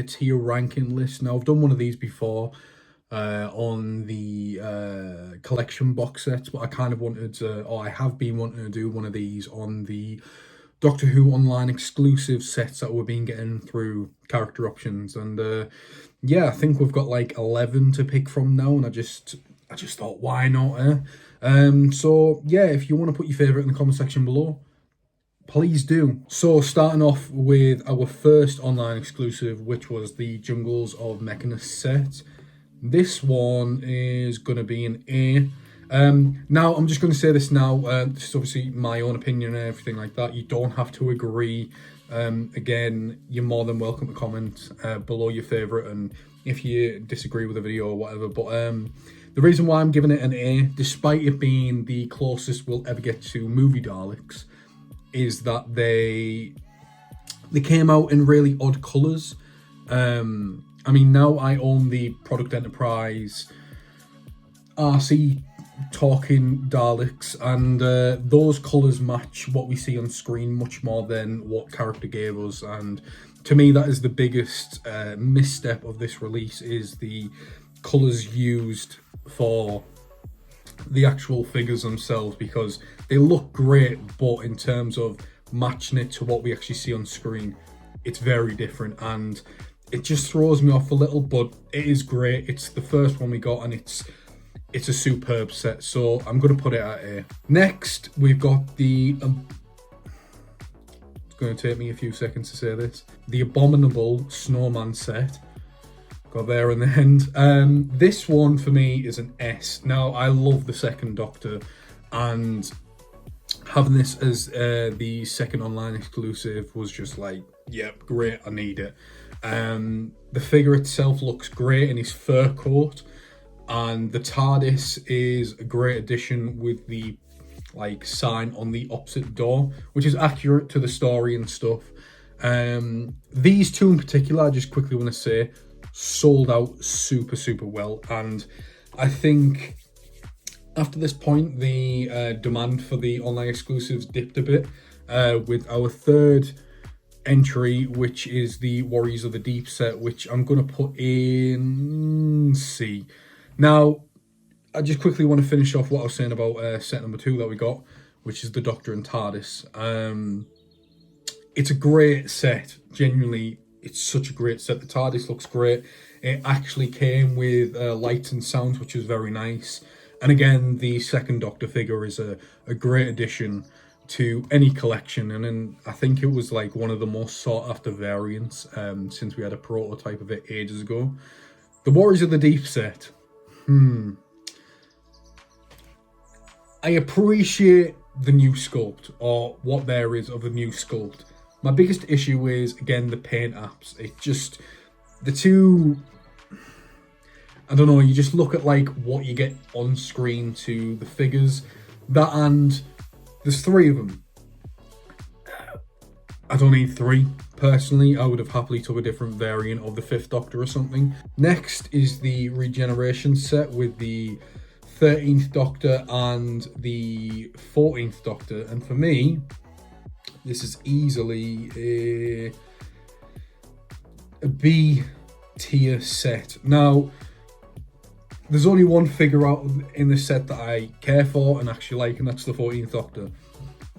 tier ranking list. Now, I've done one of these before on the collection box sets, but I kind of wanted to, or I have been wanting to do one of these on the Doctor Who Online exclusive sets that we've been getting through character options. And yeah, I think we've got like 11 to pick from now, and I just thought, why not, So yeah, if you want to put your favourite in the comment section below, please do. So starting off with our first online exclusive, which was the Jungles of Mechanus set. This one is going to be an A. Now, I'm just going to say this now. This is obviously my own opinion and everything like that. You don't have to agree. Again, you're more than welcome to comment below your favourite, and if you disagree with the video or whatever. But the reason why I'm giving it an A, despite it being the closest we'll ever get to movie Daleks, is that they came out in really odd colours. I mean, now I own the Product Enterprise RC talking Daleks, and those colours match what we see on screen much more than what character gave us. And to me, that is the biggest misstep of this release, is the colours used for the actual figures themselves, because they look great, but in terms of matching it to what we actually see on screen, it's very different, and it just throws me off a little. But it is great. It's the first one we got, and it's a superb set, so I'm going to put it at A. Next, we've got the it's going to take me a few seconds to say this, the Abominable Snowman set. Got there in the end. This one for me is an S. Now, I love the second Doctor, and having this as the second online exclusive was just like, yep, great, I need it. The figure itself looks great in his fur coat, and the Tardis is a great addition with the like sign on the opposite door, which is accurate to the story and stuff. These two in particular, I just quickly want to say, sold out super well, and I think after this point the demand for the online exclusives dipped a bit with our third entry, which is the Warriors of the Deep set, which I'm going to put in C. Now, I just quickly want to finish off what I was saying about set number 2 that we got, which is the Doctor and TARDIS. It's a great set, genuinely. It's such a great set. The TARDIS looks great. It actually came with lights and sounds, which was very nice. And again, the second Doctor figure is a great addition to any collection. And then I think it was like one of the most sought after variants since we had a prototype of it ages ago. The Warriors of the Deep set. I appreciate the new sculpt, or what there is of a new sculpt. My biggest issue is, again, the paint apps. It just, the two, I don't know, you just look at like what you get on screen to the figures. That, and there's 3 of them. I don't need 3. Personally, I would have happily took a different variant of the 5th Doctor or something. Next is the Regeneration set with the 13th Doctor and the 14th Doctor. And for me, this is easily a B tier set. Now, there's only one figure out in this set that I care for and actually like, and that's the 14th Doctor.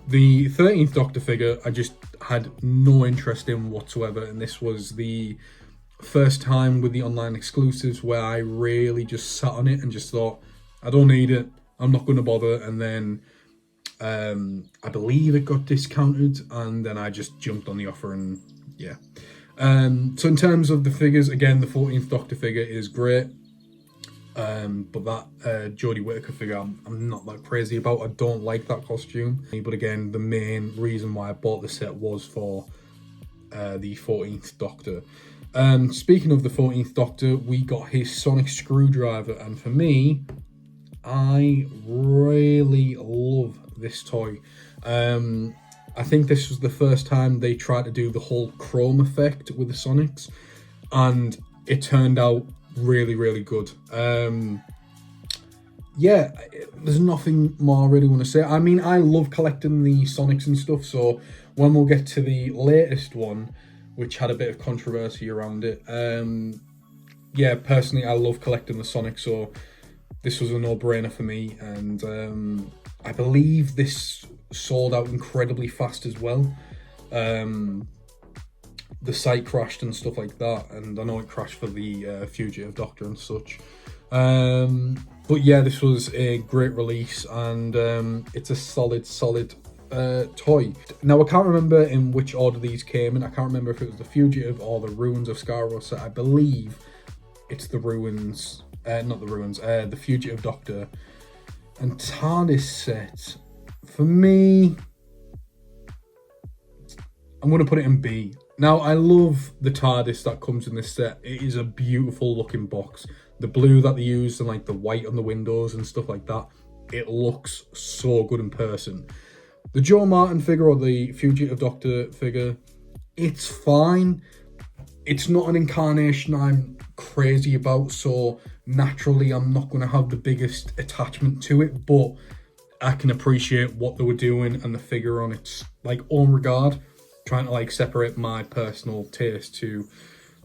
The 13th Doctor figure, I just had no interest in whatsoever, and this was the first time with the online exclusives where I really just sat on it and just thought, I don't need it, I'm not going to bother. And then I believe it got discounted, and then I just jumped on the offer, and yeah. So in terms of the figures, again, the 14th Doctor figure is great. But that Jodie Whittaker figure, I'm not that crazy about. I don't like that costume. But again, the main reason why I bought the set was for the 14th Doctor. Speaking of the 14th Doctor, we got his sonic screwdriver, and for me, I really love this toy. I think this was the first time they tried to do the whole chrome effect with the Sonics, and it turned out really good. Yeah, there's nothing more I really want to say. I mean, I love collecting the Sonics and stuff, so when we'll get to the latest one, which had a bit of controversy around it. Yeah, personally, I love collecting the Sonic, so this was a no-brainer for me, and I believe this sold out incredibly fast as well. The site crashed and stuff like that, and I know it crashed for the Fugitive Doctor and such. But yeah, this was a great release, and it's a solid toy. Now, I can't remember in which order these came in. I can't remember if it was the Fugitive or the Ruins of Skaro set. I believe it's the Ruins, not the Ruins, the Fugitive Doctor and Tardis set. For me, I'm going to put it in B. Now, I love the Tardis that comes in this set. It is a beautiful looking box. The blue that they used and like the white on the windows and stuff like that, it looks so good in person. The Joe Martin figure or the Fugitive Doctor figure, it's fine. It's not an incarnation I'm crazy about, so naturally I'm not going to have the biggest attachment to it, but I can appreciate what they were doing and the figure on its like own regard, trying to like separate my personal taste to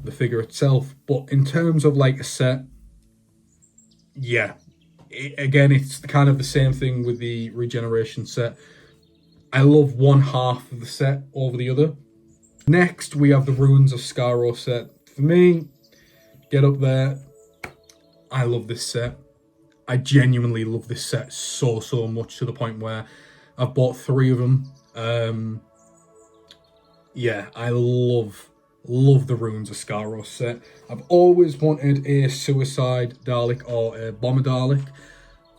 the figure itself. But in terms of like a set, yeah, again, it's kind of the same thing with the Regeneration set. I love one half of the set over the other. Next, we have the Ruins of Skaro set. For me, get up there. I love this set. I genuinely love this set so much, to the point where I've bought 3 of them. Yeah, I love the Ruins of Skaro set. I've always wanted a Suicide Dalek or a Bomber Dalek,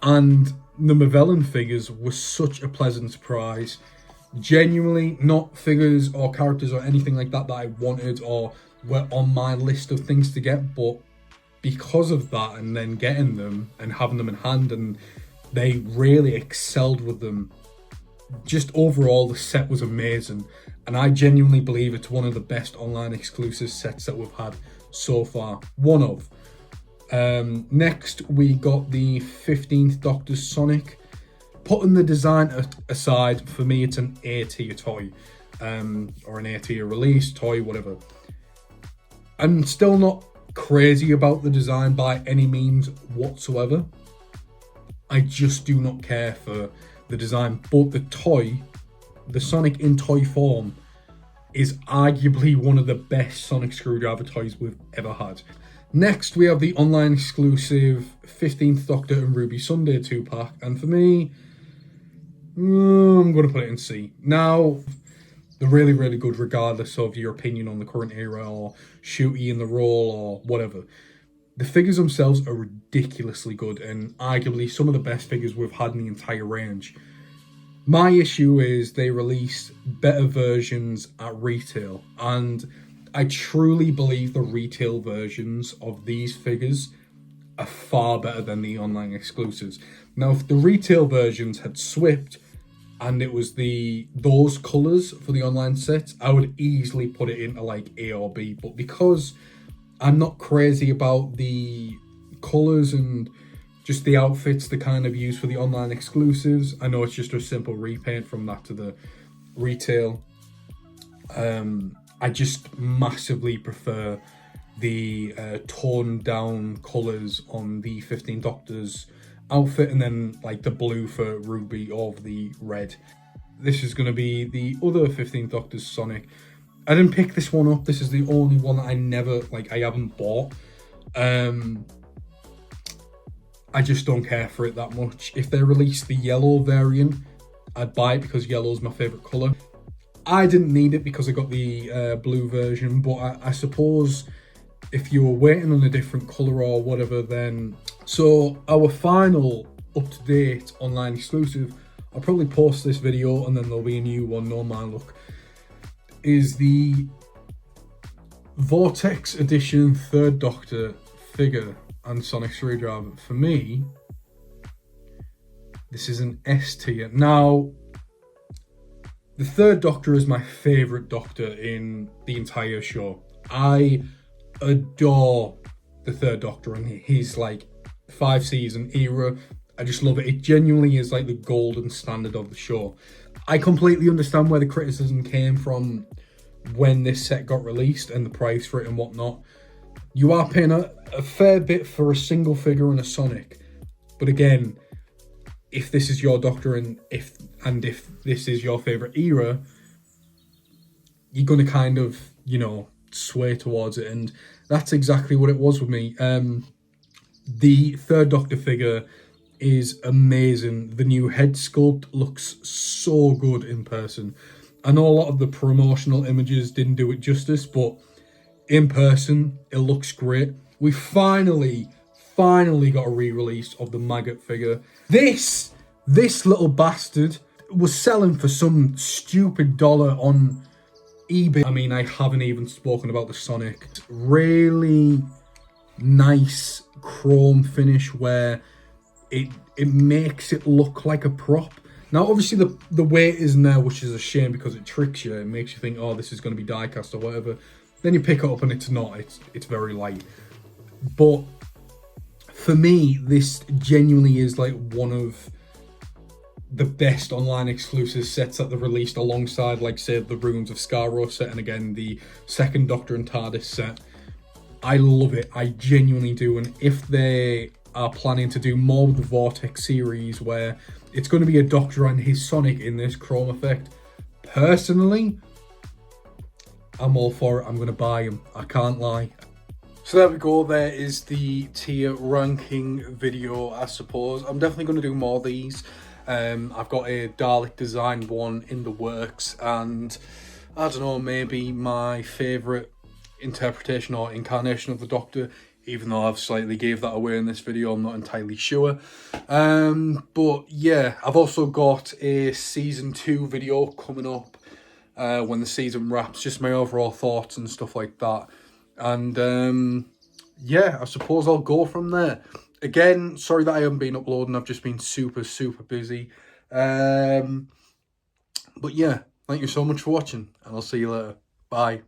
and the Mavellan figures were such a pleasant surprise. Genuinely not figures or characters or anything like that that I wanted or were on my list of things to get, but because of that and then getting them and having them in hand, and they really excelled with them. Just overall, the set was amazing, and I genuinely believe it's one of the best online exclusive sets that we've had so far. One of. Next, we got the 15th Doctor Sonic. Putting the design aside, for me, it's an A tier toy, or an A tier release toy, whatever. I'm still not crazy about the design by any means whatsoever. I just do not care for the design, but the toy, the Sonic in toy form, is arguably one of the best Sonic Screwdriver toys we've ever had. Next, we have the online exclusive 15th Doctor and Ruby Sunday 2-pack, and for me, I'm going to put it in C. Now, they're really good regardless of your opinion on the current era or Shooty in the role or whatever. The figures themselves are ridiculously good and arguably some of the best figures we've had in the entire range. My issue is they release better versions at retail, and I truly believe the retail versions of these figures are far better than the online exclusives. Now, if the retail versions had swapped and it was those colours for the online sets, I would easily put it into like A or B. But because I'm not crazy about the colours and just the outfits they kind of use for the online exclusives, I know it's just a simple repaint from that to the retail. I just massively prefer the toned down colours on the 15 Doctors outfit, and then like the blue for Ruby over the red. This is going to be the other 15th Doctor's Sonic. I didn't pick this one up. This is the only one that I haven't bought. I just don't care for it that much. If they release the yellow variant, I'd buy it because yellow's my favourite colour. I didn't need it because I got the blue version, but I suppose if you were waiting on a different colour or whatever, then... So our final up-to-date online exclusive, I'll probably post this video and then there'll be a new one, no mind look, is the Vortex edition 3rd Doctor figure and Sonic Screwdriver. For me, this is an S tier. Now, the 3rd Doctor is my favourite Doctor in the entire show. I adore the 3rd Doctor and his like 5-season era. I just love it. It genuinely is like the golden standard of the show. I completely understand where the criticism came from when this set got released and the price for it and whatnot. You are paying a fair bit for a single figure and a Sonic. But again, if this is your Doctor and if this is your favourite era, you're going to kind of, you know, sway towards it. And that's exactly what it was with me. The third Doctor figure is amazing. The new head sculpt looks so good in person. I know a lot of the promotional images didn't do it justice, but in person, it looks great. We finally got a re-release of the Maggot figure. This little bastard was selling for some stupid dollar on eBay. I mean, I haven't even spoken about the Sonic. Really nice chrome finish where it makes it look like a prop. Now, obviously, the weight isn't there, which is a shame because it tricks you. It makes you think, oh, this is going to be die-cast or whatever. Then you pick it up and it's not. It's very light. But for me, this genuinely is like one of the best online exclusive sets that they've released alongside, like, say, the Ruins of Skaro set and, again, the second Doctor and Tardis set. I love it. I genuinely do. And if they are planning to do more with the Vortex series where it's going to be a Doctor and his Sonic in this chrome effect, personally, I'm all for it. I'm going to buy him. I can't lie. So there we go. There is the tier ranking video, I suppose. I'm definitely going to do more of these. I've got a Dalek design one in the works, and I don't know, maybe my favourite interpretation or incarnation of the Doctor, even though I've slightly gave that away in this video, I'm not entirely sure. But yeah, I've also got a season 2 video coming up when the season wraps, just my overall thoughts and stuff like that. And yeah, I suppose I'll go from there. Again, sorry that I haven't been uploading, I've just been super busy. But yeah, thank you so much for watching, and I'll see you later. Bye.